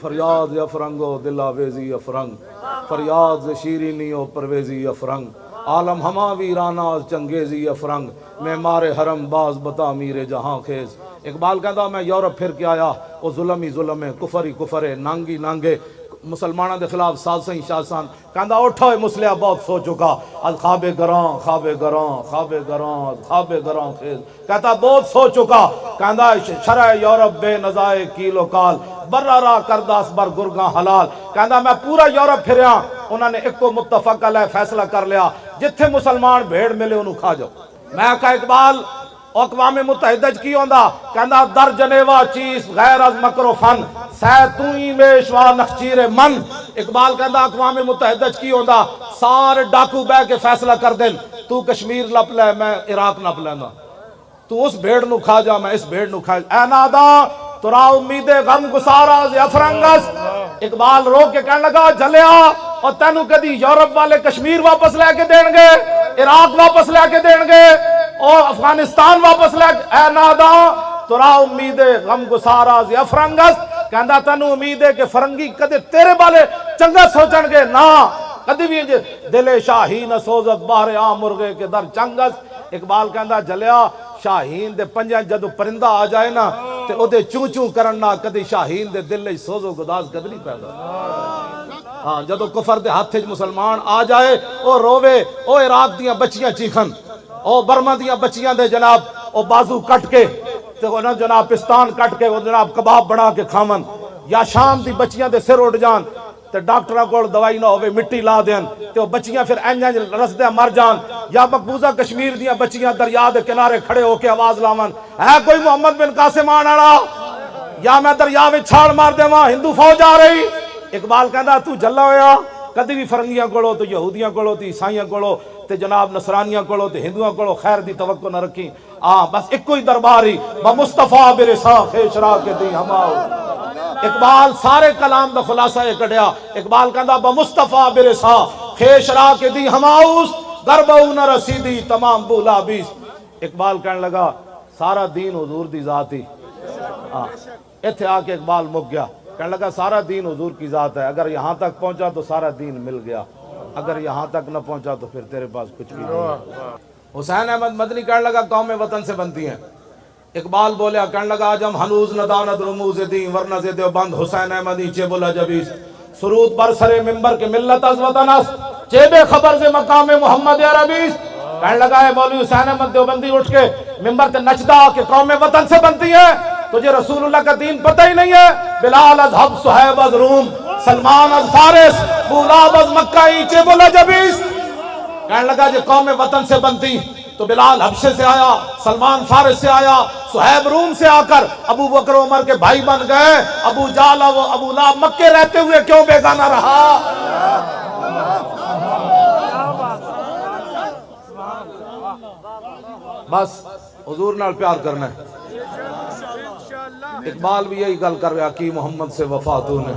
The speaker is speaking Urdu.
فریاد افرنگو دل آویزی افرنگ، فریاد شیرینی و پرویزی افرنگ، عالم ہما ویرانا چنگیزی افرنگ، معمار حرم باز بتا میر جہاں خیز۔ اقبال کہتا میں یورپ پھر کے آیا، وہ ظلم ہی ظلم ہے، کفر ہی کفر ہے، نانگی نانگے مسلمانوں دے خلاف سازشیں شاسان۔ کہتا اٹھو مسلح بہت سو چکا، از خواب گراں خواب گراں خواب گراں خواب گراں خیز۔ کہتا بہت سو چکا، کہتا شرع یورپ بے نزائے کیل و کال، برا را کرداس بر گرگاں حلال۔ کہتا میں پورا یورپ پھریا، انہوں نے ایک کو متفق علیہ فیصلہ کر لیا، جتھے مسلمان بھیڑ ملے انہوں کھا جاؤ۔ میں کہا اقبال اقوام متحدہ کی ہوندا، کہندا در جنیوا چیز غیر از مکر و فن، سیتوئی میشوا نخچیر من۔ اقبال کہندا اقوام متحدہ کی ہوندا، سارے ڈاکو بے کے فیصلہ کر دیں، تو کشمیر لپ لے میں عراق نپ لینا، تو اس بھیڑ نو کھا جا میں اس بھیڑ نو کھا جا۔ اے نادا ترا امید غم گسارا ز افرنگس۔ اقبال رو کے کہنے لگا جلیا، اور تینو کدی یورپ والے کشمیر واپس لے کے دیں گے، عراق واپس لے کے دیں گے، اور افغانستان واپس لے کے؟ اے نادا ترا امید غم گسارا ز افرنگس، کہندا تینو امید ہے کہ فرنگی کدے تیرے بالے چنگا سوچن گے نا، کدی بھی دل شاہین سوزت باہر عام مرغے کے در چنگس۔ اقبال کہندا جلیا شاہین دے پنجاں جدو پرندہ آ جائے نا تے او دے چوں چوں کرنا، کدی شاہین دے دل لئی سوز و گداز کدی نہیں پیدا۔ ہاں جدو کفر دے ہاتھ مسلمان آ جائے او روے، او عراق دیاں بچیاں چیخن، او برما دیاں بچیاں دے جناب او بازو کٹ کے تے او جناب پستان کٹ کے او جناب کباب بنا کے کھاون، یا شام دی بچیاں دے سر اڑ جان تے ڈاکٹراں کول دوائی نہ ہوئے مٹی لا دین تے وہ بچیاں پھر اینجاں رسدے مر جان، یا مقبوضہ کشمیر دیاں بچیاں دریا دے کنارے کھڑے ہو کے آواز لاون ہے کوئی محمد بن قاسم آن والا، یا میں دریا وچ چھال مار دیواں ہندو فوج آ رہی۔ اقبال کہندا تو جلا ہویا، کدی بھی فرنگیاں کولو تو یہودیاں کولو تو عیسائیاں کولو تے جناب نصرانیاں کولو تے ہندوؤں کولو خیر دی توقع نہ رکھی۔ بس ایک کوئی درباری بمصطفیٰ برسا خیشرا کے دی ہماؤ۔ اقبال سارے کلام دا خلاصہ یہ کڑیا، اقبال کہندا بمصطفیٰ برسا خیشرا کے دی ہماؤس، گربہو نہ رسیدی تمام بولا بیس۔ اقبال کہنے لگا سارا دین حضور دی ذات ہی، ایتھے آ کے اقبال مک گیا، کہنے لگا سارا دین حضور کی ذات ہے، اگر یہاں تک پہنچا تو سارا دین مل گیا، اگر یہاں تک نہ پہنچا تو پھر تیرے پاس کچھ بھی نہیں۔ حسین احمد مدنی کہنے لگا قوم وطن سے بنتی ہیں۔ اقبال بولیا کہنے لگا آج ہم ہنوز نداند رموز دین ورنہ سے دیوبند حسین احمد نیچے بولا جبیس، سرود بر سر ممبر کے ملت از وطن است، چیبے خبر سے مقام محمد عربیس۔ کہنے لگا ہے مولوی حسین احمد دیوبندی اٹھ کے ممبر تے نچدا کہ قوم وطن سے بنتی ہے، تجھے رسول اللہ کا دین پتہ ہی نہیں ہے۔ بلال از حب صہیب از روم، سلمان از فارس، بولاب از مکہ نیچے بولا جبیس۔ کہنے لگا جے قوم وطن سے بنتی تو بلال حبشے سے آیا، سلمان فارس سے آیا، صہیب روم سے آ کر ابو بکر عمر کے بھائی بن گئے، ابو جہل و ابو لہب مکے رہتے ہوئے کیوں بیگانہ رہا؟ بس حضور نال پیار کرنا ہے۔ اقبال بھی یہی گل کر رہا کی محمد سے وفا تو نے